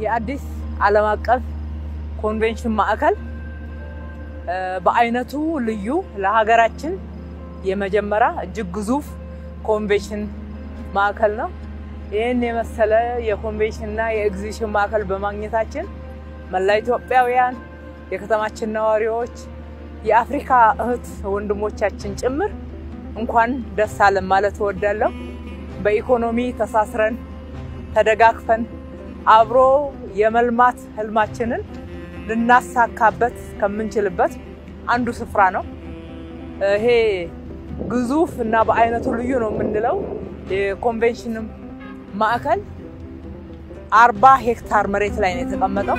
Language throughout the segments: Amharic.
የአዲስ ዓለም አቀፍ ኮንቬንሽን ማዕከል በአይነቱ ልዩ ለሀገራችን የመጀመሪያ እጅግ ግዙፍ ኮንቬንሽን ማዕከል ነው። ይሄን የመሰለ የኮንቬንሽንና የኤግዚቢሽን ማዕከል በማግኘታችን መላ ኢትዮጵያውያን የከተማችን ነዋሪዎች የአፍሪካ እህት ወንድሞቻችን ጭምር እንኳን ደስ አለን ማለት እወዳለሁ። በኢኮኖሚ ተሳስረን ተደጋግፈን አብሮ የመልማት ህልማችንን ልናሳካበት ከምንችልበት አንዱ ስፍራ ነው። ይሄ ግዙፍ እና በአይነቱ ልዩ ነው የምንለው የኮንቬንሽን ማዕከል 40 ሄክታር መሬት ላይ ነው የተቀመጠው።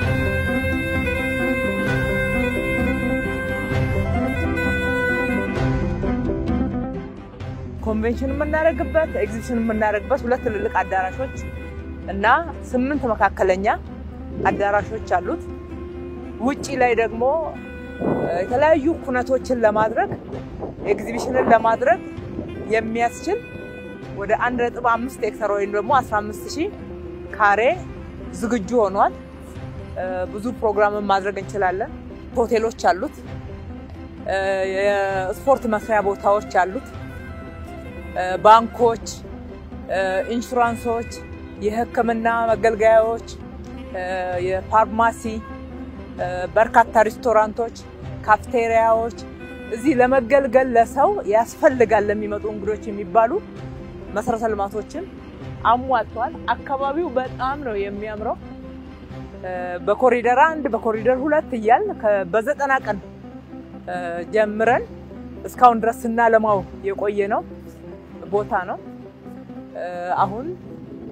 ኮንቬንሽን የምናደርግበት ኤግዚቢሽን የምናደርግበት ሁለት ትልልቅ አዳራሾች እና 8 መካከለኛ አዳራሾች አሉት። ውጪ ላይ ደግሞ የተለያዩ ኩነቶችን ለማድረግ ኤግዚቢሽንን ለማድረግ የሚያስችል ወደ 1.5 ሄክታር ወይም ደግሞ 15000 ካሬ ዝግጁ ሆኗል። ብዙ ፕሮግራም ማድረግ እንችላለን። ሆቴሎች አሉት፣ የስፖርት መስሪያ ቦታዎች አሉት፣ ባንኮች፣ ኢንሹራንሶች፣ የህክምና መገልገያዎች፣ የፋርማሲ፣ በርካታ ሬስቶራንቶች፣ ካፍቴሪያዎች እዚህ ለመገልገል ለሰው ያስፈልጋል ለሚመጡ እንግዶች የሚባሉ መሰረተ ልማቶችን አሟልቷል። አካባቢው በጣም ነው የሚያምረው። በኮሪደር 1 በኮሪደር 2 ይያል በ90 ቀን ጀምረን እስካሁን ድረስ እናለማው የቆየ ነው ቦታ ነው። አሁን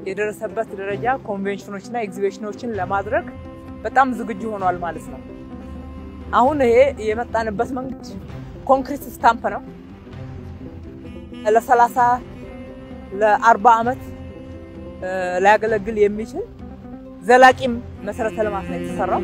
የደረሰበት ደረጃ ኮንቬንሽኖችና ኤግዚቢሽኖችን ለማድረግ በጣም ዝግጁ ሆኗል ማለት ነው። አሁን ይሄ የመጣንበት መንገድ ኮንክሪት ስታምፕ ነው። ለ30 ለ40 አመት ሊያገለግል የሚችል ዘላቂም መሰረተ ልማት ነው የተሰራው።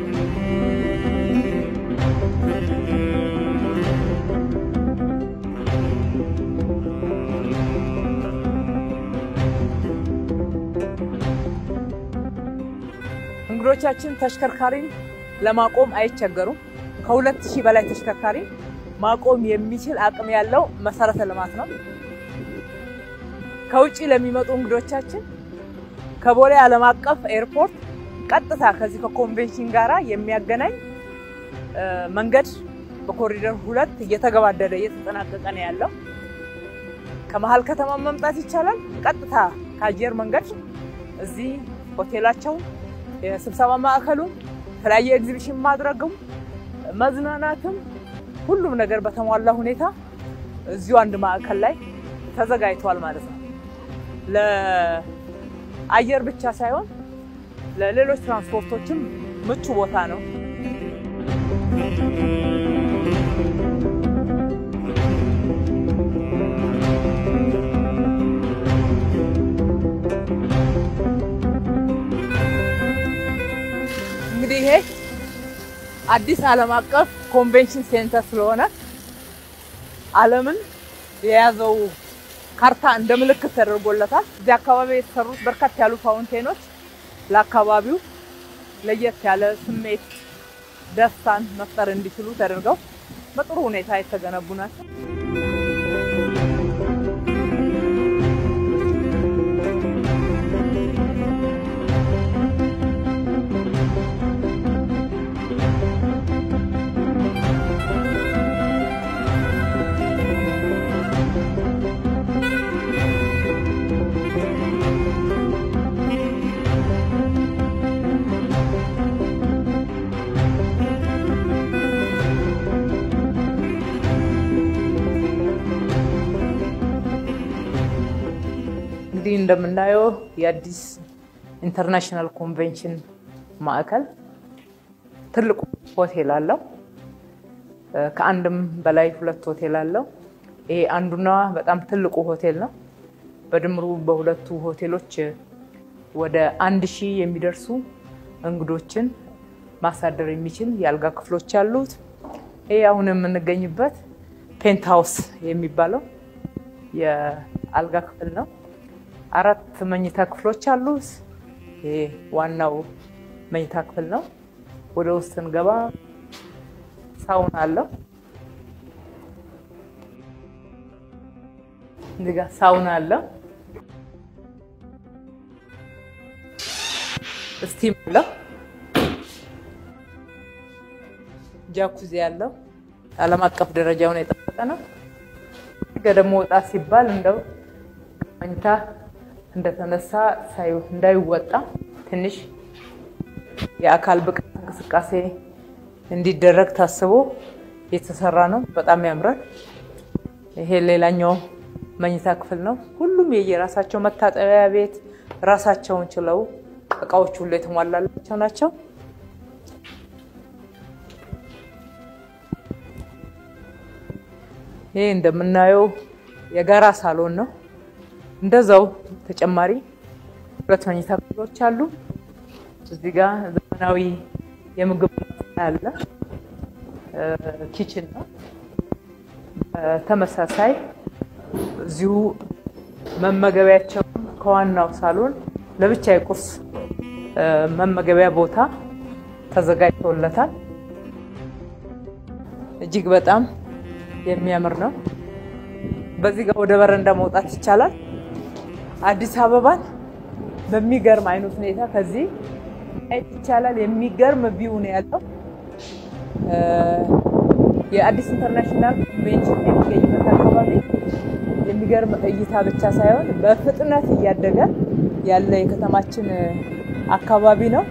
እንግዶቻችን ተሽከርካሪን ለማቆም አይቸገሩም። ከ2000 በላይ ተሽከርካሪ ማቆም የሚችል አቅም ያለው መሰረተ ልማት ነው። ከውጪ ለሚመጡ እንግዶቻችን ከቦሌ ዓለም አቀፍ ኤርፖርት ቀጥታ ከዚህ ከኮንቬንሽን ጋራ የሚያገናኝ መንገድ በኮሪደር 2 እየተገባደደ እየተጠናቀቀ ነው ያለው። ከመሃል ከተማ መምጣት ይቻላል። ቀጥታ ከአየር መንገድ እዚህ ሆቴላቸው የስብሰባ ማዕከሉ ተለያየ ኤግዚቢሽን ማድረግም መዝናናትም ሁሉም ነገር በተሟላ ሁኔታ እዚሁ አንድ ማዕከል ላይ ተዘጋጅቷል ማለት ነው። ለአየር ብቻ ሳይሆን ለሌሎች ትራንስፖርቶችም ምቹ ቦታ ነው። እንግዲህ ይሄ አዲስ ዓለም አቀፍ ኮንቬንሽን ሴንተር ስለሆነ ዓለምን የያዘው ካርታ እንደ ምልክት ተደርጎለታል። እዚህ አካባቢ የተሰሩት በርካታ ያሉ ፋውንቴኖች ለአካባቢው ለየት ያለ ስሜት ደስታን መፍጠር እንዲችሉ ተደርገው በጥሩ ሁኔታ የተገነቡ ናቸው። እንግዲህ እንደምናየው የአዲስ ኢንተርናሽናል ኮንቬንሽን ማዕከል ትልቁ ሆቴል አለው። ከአንድም በላይ ሁለት ሆቴል አለው። ይሄ አንዱና በጣም ትልቁ ሆቴል ነው። በድምሩ በሁለቱ ሆቴሎች ወደ 1000 የሚደርሱ እንግዶችን ማሳደር የሚችል ያልጋ ክፍሎች አሉት። ይሄ አሁን የምንገኝበት ፔንትሃውስ የሚባለው የአልጋ ክፍል ነው። 4 መኝታ ክፍሎች አሉት። ይሄ ዋናው መኝታ ክፍል ነው። ወደ ውስጥ እንገባ ሳውና አለው። እዚህ ጋር ሳውና አለው። ስቲም አለው። ጃኩዚ ያለው ዓለም አቀፍ ደረጃውን የጠበቀ ነው። ደግሞ ወጣ ሲባል እንደው መኝታ እንደተነሳ እንዳይወጣ ትንሽ የአካል ብቃት እንቅስቃሴ እንዲደረግ ታስቦ የተሰራ ነው። በጣም ያምራል። ይሄ ሌላኛው መኝታ ክፍል ነው። ሁሉም የየራሳቸው መታጠቢያ ቤት ራሳቸውን ችለው እቃዎች ሁሉ የተሟላላቸው ናቸው። ይሄ እንደምናየው የጋራ ሳሎን ነው። እንደዛው ተጨማሪ ሁለት መኝታ ክፍሎች አሉ። እዚህ ጋር ዘመናዊ የምግብ አለ። ኪችን ነው። ተመሳሳይ እዚሁ መመገቢያቸው ከዋናው ሳሎን ለብቻ የቁርስ መመገቢያ ቦታ ተዘጋጅቶለታል። እጅግ በጣም የሚያምር ነው። በዚህ ጋር ወደ በረንዳ መውጣት ይቻላል። አዲስ አበባን በሚገርም አይነት ሁኔታ ከዚህ አይት ይቻላል። የሚገርም ቪው ነው ያለው። የአዲስ ኢንተርናሽናል ኮንቬንሽን የሚገኝበት አካባቢ የሚገርም እይታ ብቻ ሳይሆን በፍጥነት እያደገ ያለ የከተማችን አካባቢ ነው።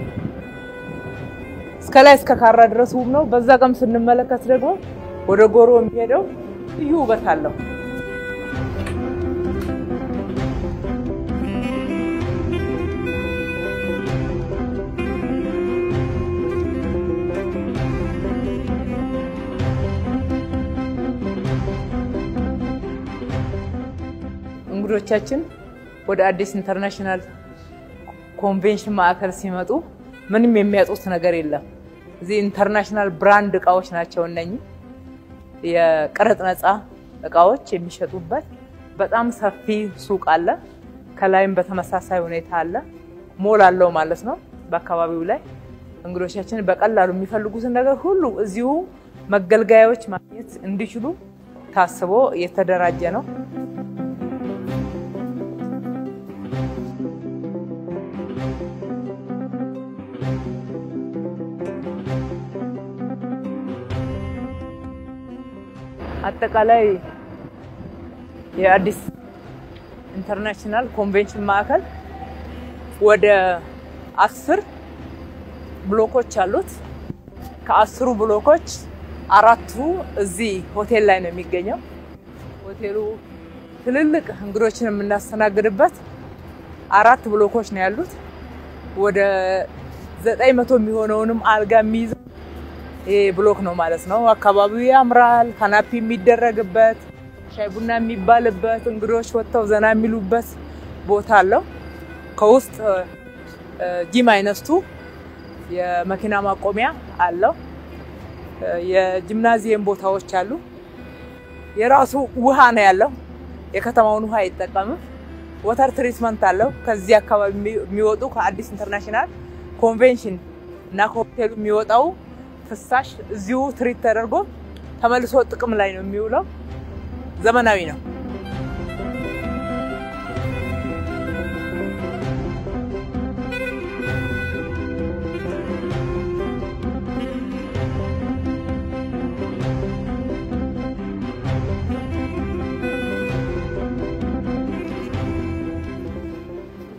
እስከላይ እስከ ካራ ድረስ ውብ ነው። በዛ ጋም ስንመለከት ደግሞ ወደ ጎሮ የሚሄደው ልዩ ውበት አለው። እንግዶቻችን ወደ አዲስ ኢንተርናሽናል ኮንቬንሽን ማዕከል ሲመጡ ምንም የሚያጡት ነገር የለም። እዚህ ኢንተርናሽናል ብራንድ እቃዎች ናቸው እነኚህ የቀረጥ ነፃ እቃዎች የሚሸጡበት በጣም ሰፊ ሱቅ አለ። ከላይም በተመሳሳይ ሁኔታ አለ። ሞል አለው ማለት ነው። በአካባቢው ላይ እንግዶቻችን በቀላሉ የሚፈልጉትን ነገር ሁሉ እዚሁ መገልገያዎች ማግኘት እንዲችሉ ታስቦ የተደራጀ ነው። አጠቃላይ የአዲስ ኢንተርናሽናል ኮንቬንሽን ማዕከል ወደ 10 ብሎኮች አሉት። ከ10 ብሎኮች 4ቱ እዚህ ሆቴል ላይ ነው የሚገኘው። ሆቴሉ ትልልቅ እንግዶችን የምናስተናግድበት 4 ብሎኮች ነው ያሉት። ወደ 900 የሚሆነውንም አልጋ የሚይዝ ይሄ ብሎክ ነው ማለት ነው። አካባቢው ያምራል። ካናፒ የሚደረግበት ሻይ ቡና የሚባልበት እንግዶች ወጥተው ዘና የሚሉበት ቦታ አለው። ከውስጥ ጂም አይነስቱ የመኪና ማቆሚያ አለው። የጂምናዚየም ቦታዎች አሉ። የራሱ ውሃ ነው ያለው። የከተማውን ውሃ አይጠቀምም። ወተር ትሪትመንት አለው። ከዚህ አካባቢ የሚወጡ ከአዲስ ኢንተርናሽናል ኮንቬንሽን እና ከሆቴሉ የሚወጣው ፍሳሽ እዚሁ ትሪት ተደርጎ ተመልሶ ጥቅም ላይ ነው የሚውለው። ዘመናዊ ነው።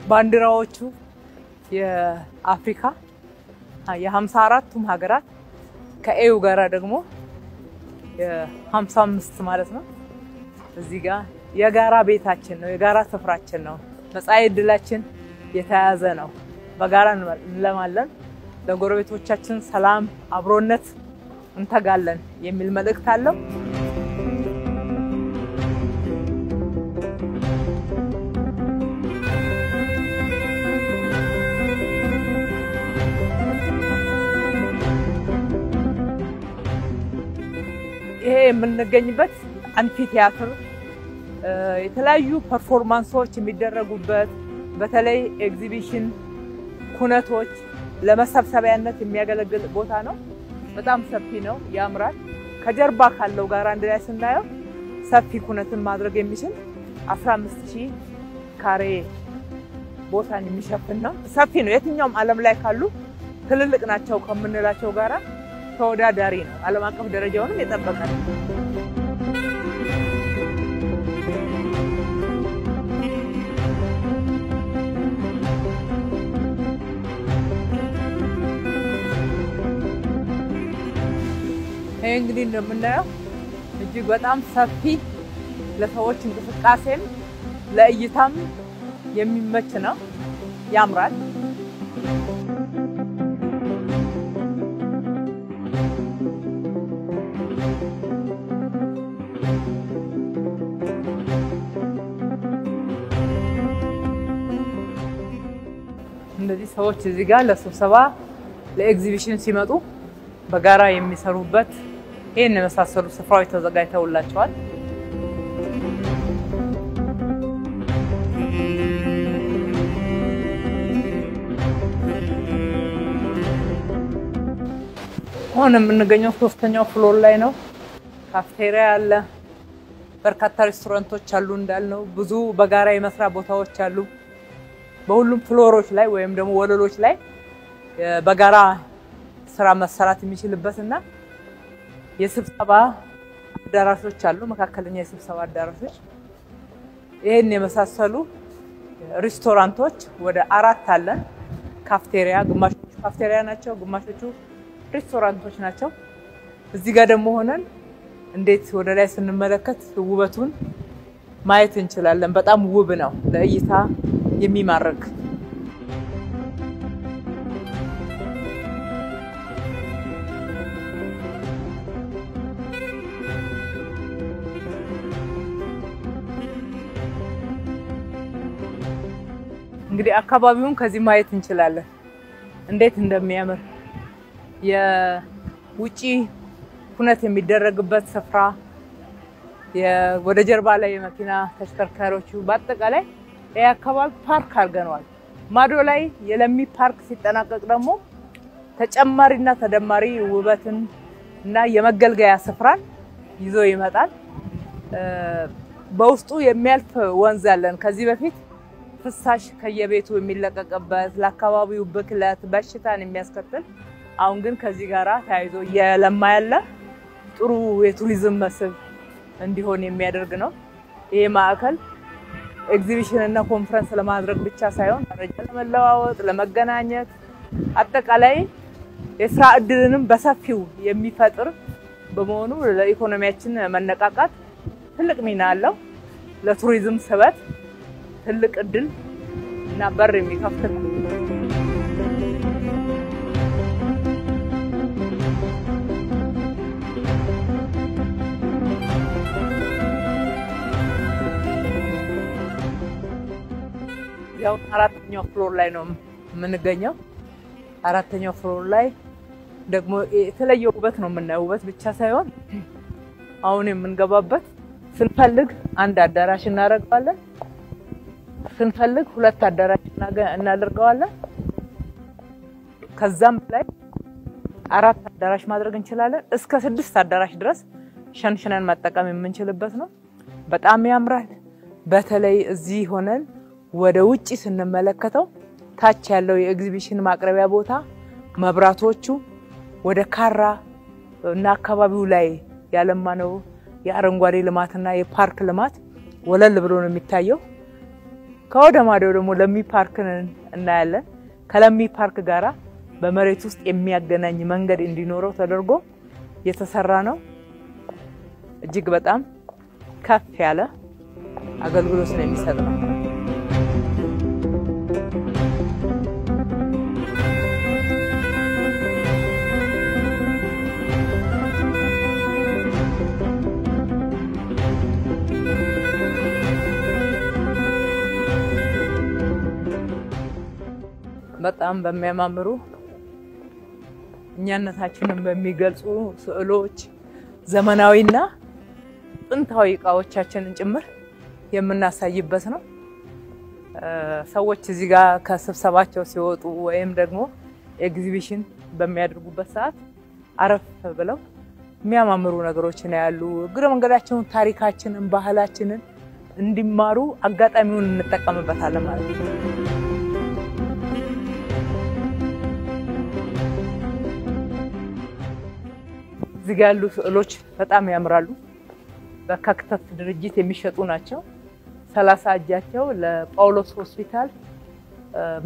ባንዲራዎቹ የአፍሪካ የ54ቱም ሀገራት ከኤዩ ጋራ ደግሞ የ55 ማለት ነው። እዚህ ጋር የጋራ ቤታችን ነው፣ የጋራ ስፍራችን ነው። መጻኢ ዕድላችን የተያዘ ነው። በጋራ እንለማለን። ለጎረቤቶቻችን ሰላም፣ አብሮነት እንተጋለን የሚል መልእክት አለው። ይሄ የምንገኝበት አምፊ ቲያትር የተለያዩ ፐርፎርማንሶች የሚደረጉበት በተለይ ኤግዚቢሽን፣ ኩነቶች ለመሰብሰቢያነት የሚያገለግል ቦታ ነው በጣም ሰፊ ነው ያምራል ከጀርባ ካለው ጋር አንድ ላይ ስናየው ሰፊ ኩነትን ማድረግ የሚችል 15000 ካሬ ቦታን የሚሸፍን ነው ሰፊ ነው የትኛውም ዓለም ላይ ካሉ ትልልቅ ናቸው ከምንላቸው ጋራ ተወዳዳሪ ነው ዓለም አቀፍ ደረጃውንም የጠበቀ ነው እንግዲህ እንደምናየው እጅግ በጣም ሰፊ ለሰዎች እንቅስቃሴም ለእይታም የሚመች ነው ያምራል እንደዚህ ሰዎች እዚህ ጋር ለስብሰባ ለኤግዚቢሽን ሲመጡ በጋራ የሚሰሩበት ይሄን መሳሰሉ ስፍራዎች ተዘጋጅተውላቸዋል ሆነም እንገኘው ሶስተኛው ፍሎር ላይ ነው ካፌቴሪያ አለ በርካታ ሬስቶራንቶች አሉ እንዳልነው ብዙ በጋራ የመስራ ቦታዎች አሉ በሁሉም ፍሎሮች ላይ ወይም ደግሞ ወለሎች ላይ በጋራ ስራ መሰራት የሚችልበትና የስብሰባ አዳራሾች አሉ መካከለኛ የስብሰባ አዳራሾች ይሄን የመሳሰሉ ሬስቶራንቶች ወደ 4 አለ ካፌቴሪያ ግማሾቹ ካፌቴሪያ ናቸው ግማሾቹ ሬስቶራንቶች ናቸው እዚህ ጋር ደግሞ ሆነን እንዴት ወደ ላይ ስንመለከት ውበቱን ማየት እንችላለን በጣም ውብ ነው ለእይታ የሚማርክ እንግዲህ አካባቢውን ከዚህ ማየት እንችላለን እንዴት እንደሚያምር የውጪ ኩነት የሚደረግበት ስፍራ ወደ ጀርባ ላይ የመኪና ተሽከርካሪዎቹ በአጠቃላይ የአካባቢ ፓርክ አድርገናል ማዶ ላይ የለሚ ፓርክ ሲጠናቀቅ ደግሞ ተጨማሪና ተደማሪ ውበትን እና የመገልገያ ስፍራን ይዞ ይመጣል በውስጡ የሚያልፍ ወንዝ አለን ከዚህ በፊት ፍሳሽ ከየቤቱ የሚለቀቀበት ለአካባቢው ብክለት በሽታን የሚያስከትል አሁን ግን ከዚህ ጋራ ታይዞ የለማ ያለ ጥሩ የቱሪዝም መስህብ እንዲሆን የሚያደርግ ነው ይሄ ማዕከል ኤግዚቢሽን እና ኮንፈረንስ ለማድረግ ብቻ ሳይሆን መረጃ ለመለዋወጥ ለመገናኘት አጠቃላይ የስራ ዕድልንም በሰፊው የሚፈጥር በመሆኑ ለኢኮኖሚያችን መነቃቃት ትልቅ ሚና አለው ለቱሪዝም ስበት ትልቅ ዕድል እና በር የሚከፍት ነው ያው አራተኛው ፍሎር ላይ ነው የምንገኘው አራተኛው ፍሎር ላይ ደግሞ የተለየ ውበት ነው የምናየው ውበት ብቻ ሳይሆን አሁን የምንገባበት ስንፈልግ አንድ አዳራሽ እናደርጋለን ስንፈልግ ሁለት አዳራሽ እናደርጋለን ከዛም ላይ አራት አዳራሽ ማድረግ እንችላለን እስከ 6 አዳራሽ ድረስ ሸንሽነን መጠቀም የምንችልበት ነው በጣም ያምራል በተለይ እዚህ ሆነን ወደ ውጪ ስንመለከተው ታች ያለው የኤግዚቢሽን ማቅረቢያ ቦታ መብራቶቹ ወደ ካራ እና አካባቢው ላይ ያለማነው የአረንጓዴ ልማትና የፓርክ ልማት ወለል ብሎ ነው የሚታየው ከወደ ማዶ ደግሞ ለሚ ፓርክን እናያለን ከለሚ ፓርክ ጋራ በመሬት ውስጥ የሚያገናኝ መንገድ እንዲኖረው ተደርጎ የተሰራ ነው እጅግ በጣም ከፍ ያለ አገልግሎት ነው የሚሰጠው በጣም በሚያማምሩ እኛነታችንን በሚገልጹ ስዕሎች ዘመናዊና ጥንታዊ ዕቃዎቻችንን ጭምር የምናሳይበት ነው ሰዎች እዚህ ጋር ከስብሰባቸው ሲወጡ ወይም ደግሞ ኤግዚቢሽን በሚያደርጉበት ሰዓት አረፍ ብለው የሚያማምሩ ነገሮችን ያሉ እግረ መንገዳቸውን ታሪካችንን ባህላችንን እንዲማሩ አጋጣሚውን እንጠቀምበታለን ማለት ነው። እዚህ ጋር ያሉ ስዕሎች በጣም ያምራሉ። በካክተስ ድርጅት የሚሸጡ ናቸው። 30 እጃቸው ለጳውሎስ ሆስፒታል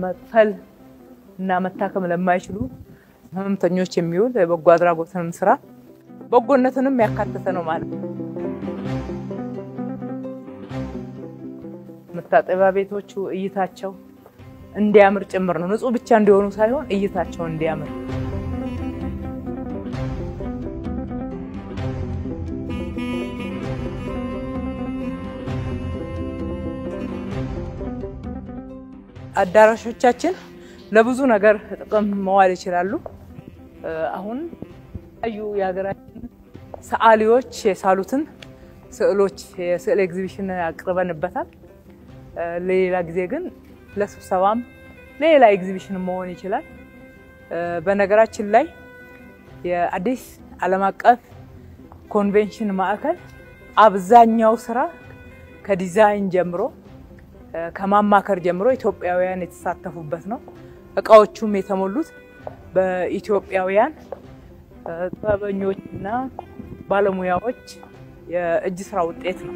መጥፈል እና መታከም ለማይችሉ ህመምተኞች የሚውል በጎ አድራጎትንም ስራ በጎነትንም ያካተተ ነው ማለት ነው። መታጠቢያ ቤቶቹ እይታቸው እንዲያምር ጭምር ነው። ንጹህ ብቻ እንዲሆኑ ሳይሆን እይታቸው እንዲያምር አዳራሾቻችን ለብዙ ነገር ጥቅም መዋል ይችላሉ። አሁን አዩ የሀገራችን ሰዓሊዎች የሳሉትን ስዕሎች የስዕል ኤግዚቢሽን አቅርበንበታል። ለሌላ ጊዜ ግን ለስብሰባም ሌላ ኤግዚቢሽን መሆን ይችላል። በነገራችን ላይ የአዲስ ዓለም አቀፍ ኮንቬንሽን ማዕከል አብዛኛው ስራ ከዲዛይን ጀምሮ ከማማከር ጀምሮ ኢትዮጵያውያን የተሳተፉበት ነው። እቃዎቹም የተሞሉት በኢትዮጵያውያን ጥበበኞችና ባለሙያዎች የእጅ ስራ ውጤት ነው።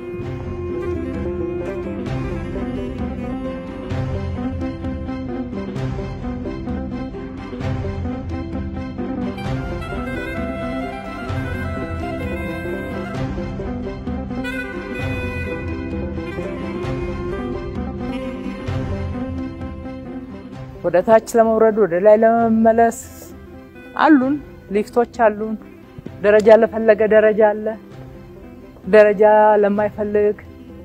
ወደ ታች ለመውረድ ወደ ላይ ለመመለስ አሉን ሊፍቶች አሉን። ደረጃ ለፈለገ ደረጃ አለ። ደረጃ ለማይፈልግ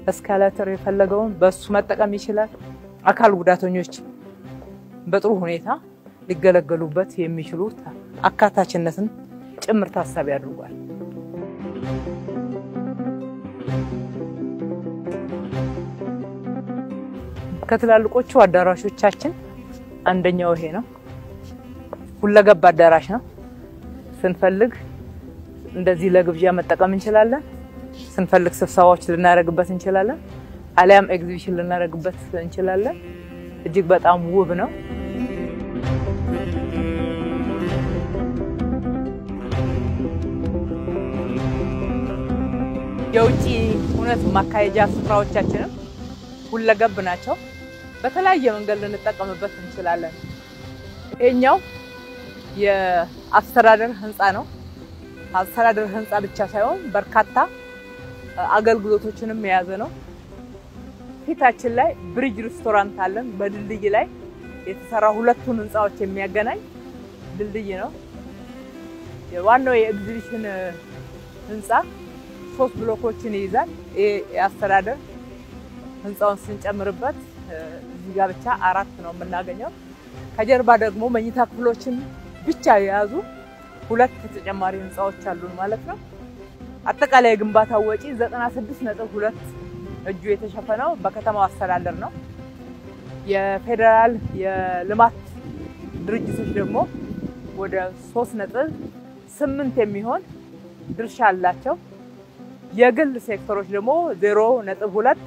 እስካሌተር የፈለገውን በሱ መጠቀም ይችላል። አካል ጉዳተኞች በጥሩ ሁኔታ ሊገለገሉበት የሚችሉት አካታችነትን ጭምር ታሳቢ አድርጓል። ከትላልቆቹ አዳራሾቻችን አንደኛው ይሄ ነው። ሁለገብ አዳራሽ ነው። ስንፈልግ እንደዚህ ለግብዣ መጠቀም እንችላለን። ስንፈልግ ስብሰባዎች ልናደርግበት እንችላለን። አሊያም ኤግዚቢሽን ልናደርግበት እንችላለን። እጅግ በጣም ውብ ነው። የውጪ ሁነት ማካሄጃ ስፍራዎቻችንም ሁለገብ ናቸው። በተለያየ መንገድ ልንጠቀምበት እንችላለን። እኛው የአስተዳደር ህንጻ ነው። አስተዳደር ህንጻ ብቻ ሳይሆን በርካታ አገልግሎቶችንም የያዘ ነው። ፊታችን ላይ ብሪጅ ሬስቶራንት አለን። በድልድይ ላይ የተሰራ ሁለቱን ህንጻዎች የሚያገናኝ ድልድይ ነው። የዋናው የኤግዚቢሽን ህንጻ 3 ብሎኮችን ይይዛል። የአስተዳደር ህንጻውን ስንጨምርበት እዚህ ጋር ብቻ 4 ነው የምናገኘው። ከጀርባ ደግሞ መኝታ ክፍሎችን ብቻ የያዙ 2 ተጨማሪ ህንጻዎች አሉን ማለት ነው። አጠቃላይ የግንባታው ወጪ 96.2 እጁ የተሸፈነው በከተማው አስተዳደር ነው። የፌደራል የልማት ድርጅቶች ደግሞ ወደ 3.8 የሚሆን ድርሻ አላቸው። የግል ሴክተሮች ደግሞ 0.2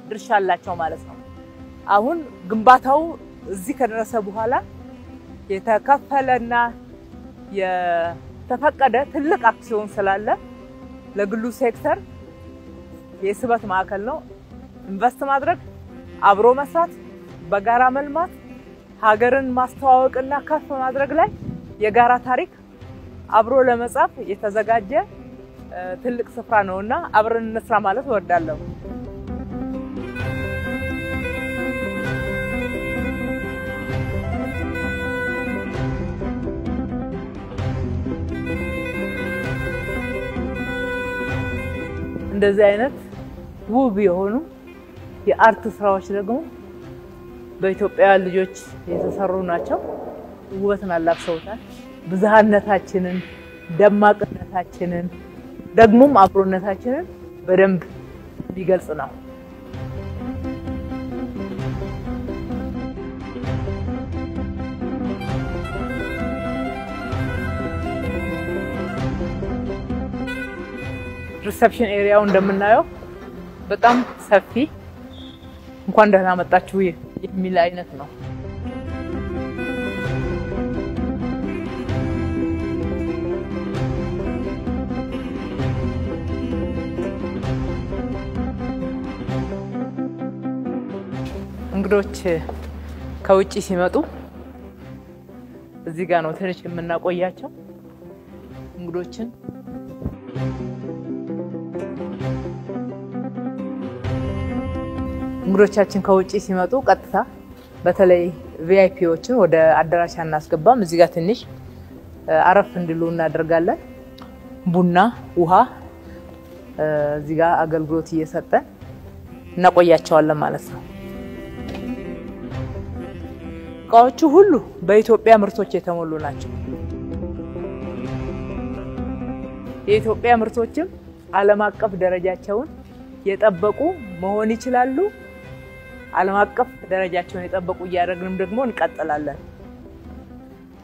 ድርሻ አላቸው ማለት ነው። አሁን ግንባታው እዚህ ከደረሰ በኋላ የተከፈለና የተፈቀደ ትልቅ አክሲዮን ስላለ ለግሉ ሴክተር የስበት ማዕከል ነው። ኢንቨስት ማድረግ፣ አብሮ መስራት፣ በጋራ መልማት፣ ሀገርን ማስተዋወቅና ከፍ ማድረግ ላይ የጋራ ታሪክ አብሮ ለመጻፍ የተዘጋጀ ትልቅ ስፍራ ነውና አብረን እንስራ ማለት እወዳለሁ። እንደዚህ አይነት ውብ የሆኑ የአርት ስራዎች ደግሞ በኢትዮጵያ ልጆች የተሰሩ ናቸው። ውበትን አላብሰውታል። ብዝሃነታችንን፣ ደማቅነታችንን ደግሞም አብሮነታችንን በደንብ ሊገልጽ ነው። ሪሰፕሽን ኤሪያው እንደምናየው በጣም ሰፊ እንኳን ደህና መጣችሁ የሚል አይነት ነው። እንግዶች ከውጪ ሲመጡ እዚህ ጋር ነው ትንሽ የምናቆያቸው እንግዶችን። እንግዶቻችን ከውጪ ሲመጡ ቀጥታ በተለይ ቪአይፒዎችን ወደ አዳራሽ እናስገባም። እዚህ ጋር ትንሽ አረፍ እንዲሉ እናደርጋለን። ቡና፣ ውሃ እዚህ ጋር አገልግሎት እየሰጠን እናቆያቸዋለን ማለት ነው። እቃዎቹ ሁሉ በኢትዮጵያ ምርቶች የተሞሉ ናቸው። የኢትዮጵያ ምርቶችም ዓለም አቀፍ ደረጃቸውን የጠበቁ መሆን ይችላሉ። ዓለም አቀፍ ደረጃቸውን የጠበቁ እያደረግንም ደግሞ እንቀጥላለን።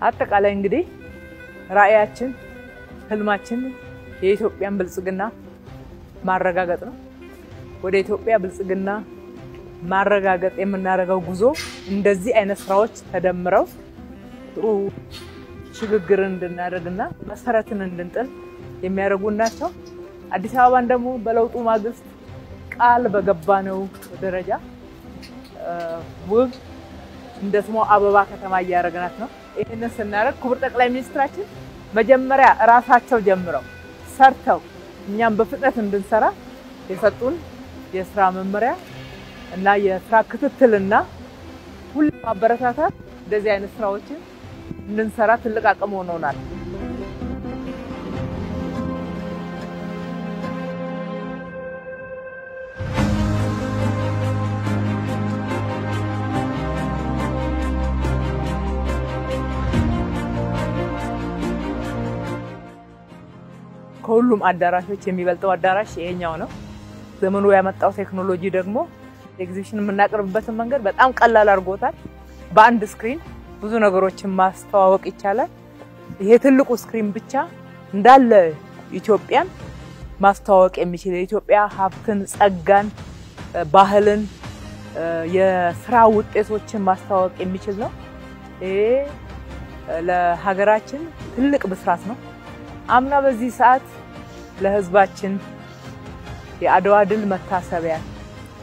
አጠቃላይ እንግዲህ ራዕያችን፣ ህልማችን የኢትዮጵያን ብልጽግና ማረጋገጥ ነው። ወደ ኢትዮጵያ ብልጽግና ማረጋገጥ የምናደርገው ጉዞ እንደዚህ አይነት ስራዎች ተደምረው ጥሩ ሽግግርን እንድናደርግና መሰረትን እንድንጥል የሚያደርጉ ናቸው። አዲስ አበባን ደግሞ በለውጡ ማግስት ቃል በገባነው ደረጃ ውብ እንደ ስሟ አበባ ከተማ እያደረግናት ነው። ይሄንን ስናደርግ ክቡር ጠቅላይ ሚኒስትራችን መጀመሪያ ራሳቸው ጀምረው ሰርተው እኛም በፍጥነት እንድንሰራ የሰጡን የስራ መመሪያ እና የስራ ክትትልና ሁሉ ማበረታታት እንደዚህ አይነት ስራዎችን እንድንሰራ ትልቅ አቅም ሆኖናል። ከሁሉም አዳራሾች የሚበልጠው አዳራሽ ይሄኛው ነው። ዘመኑ ያመጣው ቴክኖሎጂ ደግሞ ኤግዚቢሽን የምናቀርብበትን መንገድ በጣም ቀላል አድርጎታል። በአንድ ስክሪን ብዙ ነገሮችን ማስተዋወቅ ይቻላል። ይሄ ትልቁ ስክሪን ብቻ እንዳለ ኢትዮጵያን ማስተዋወቅ የሚችል የኢትዮጵያ ሀብትን፣ ጸጋን፣ ባህልን፣ የስራ ውጤቶችን ማስተዋወቅ የሚችል ነው። ይሄ ለሀገራችን ትልቅ ብስራት ነው። አምና በዚህ ሰዓት ለህዝባችን የአድዋ ድል መታሰቢያ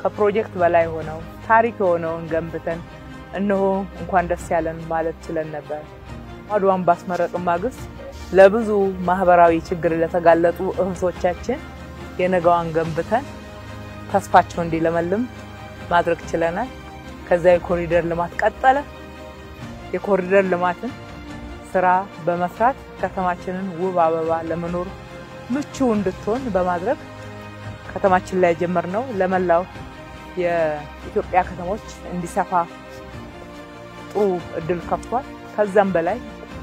ከፕሮጀክት በላይ ሆነው ታሪክ የሆነውን ገንብተን እነሆ እንኳን ደስ ያለን ማለት ችለን ነበር። አድዋን ባስመረቅን ማግስት ለብዙ ማህበራዊ ችግር ለተጋለጡ እህቶቻችን የነገዋን ገንብተን ተስፋቸው እንዲለመልም ማድረግ ችለናል። ከዛ የኮሪደር ልማት ቀጠለ። የኮሪደር ልማትን ስራ በመስራት ከተማችንን ውብ አበባ ለመኖር ምቹ እንድትሆን በማድረግ ከተማችን ላይ ጀመርነው ለመላው የኢትዮጵያ ከተሞች እንዲሰፋ ጥሩ እድል ከፍቷል። ከዛም በላይ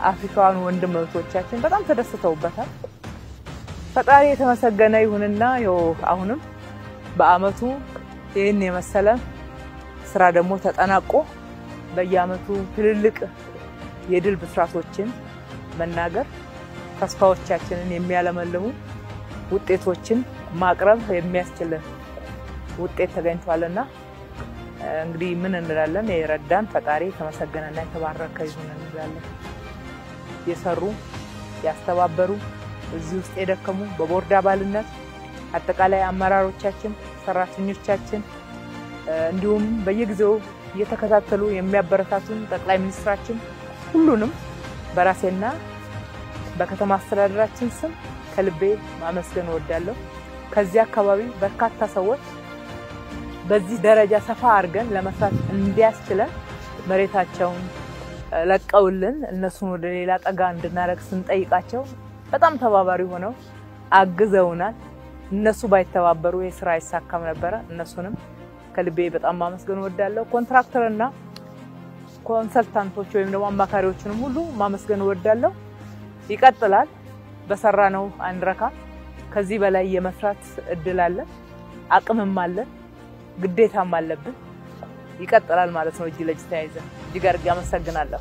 አፍሪካውያን ወንድም እህቶቻችን በጣም ተደስተውበታል። ፈጣሪ የተመሰገነ ይሁንና አሁንም በአመቱ ይህን የመሰለ ስራ ደግሞ ተጠናቆ በየአመቱ ትልልቅ የድል ብስራቶችን መናገር ተስፋዎቻችንን የሚያለመልሙ ውጤቶችን ማቅረብ የሚያስችል ውጤት ተገኝቷልና እንግዲህ ምን እንላለን? የረዳን ፈጣሪ የተመሰገነና የተባረከ ይሁን እንላለን። የሰሩ ያስተባበሩ እዚህ ውስጥ የደከሙ በቦርድ አባልነት አጠቃላይ አመራሮቻችን፣ ሰራተኞቻችን እንዲሁም በየጊዜው እየተከታተሉ የሚያበረታቱን ጠቅላይ ሚኒስትራችን ሁሉንም በራሴና በከተማ አስተዳደራችን ስም ከልቤ ማመስገን እወዳለሁ። ከዚህ አካባቢ በርካታ ሰዎች በዚህ ደረጃ ሰፋ አድርገን ለመስራት እንዲያስችለን መሬታቸውን ለቀውልን እነሱን ወደ ሌላ ጠጋ እንድናረግ ስንጠይቃቸው በጣም ተባባሪ ሆነው አግዘውናል። እነሱ ባይተባበሩ የስራ አይሳካም ነበር። እነሱንም ከልቤ በጣም ማመስገን እወዳለሁ። ኮንትራክተርና ኮንሰልታንቶች ወይም ደግሞ አማካሪዎችንም ሁሉ ማመስገን እወዳለሁ። ይቀጥላል። በሰራነው አንድረካ ከዚህ በላይ የመስራት እድል አለ፣ አቅምም አለ፣ ግዴታም አለብን። ይቀጥላል ማለት ነው። እጅ ለእጅ ተያይዘን እጅግ አድርጌ አመሰግናለሁ።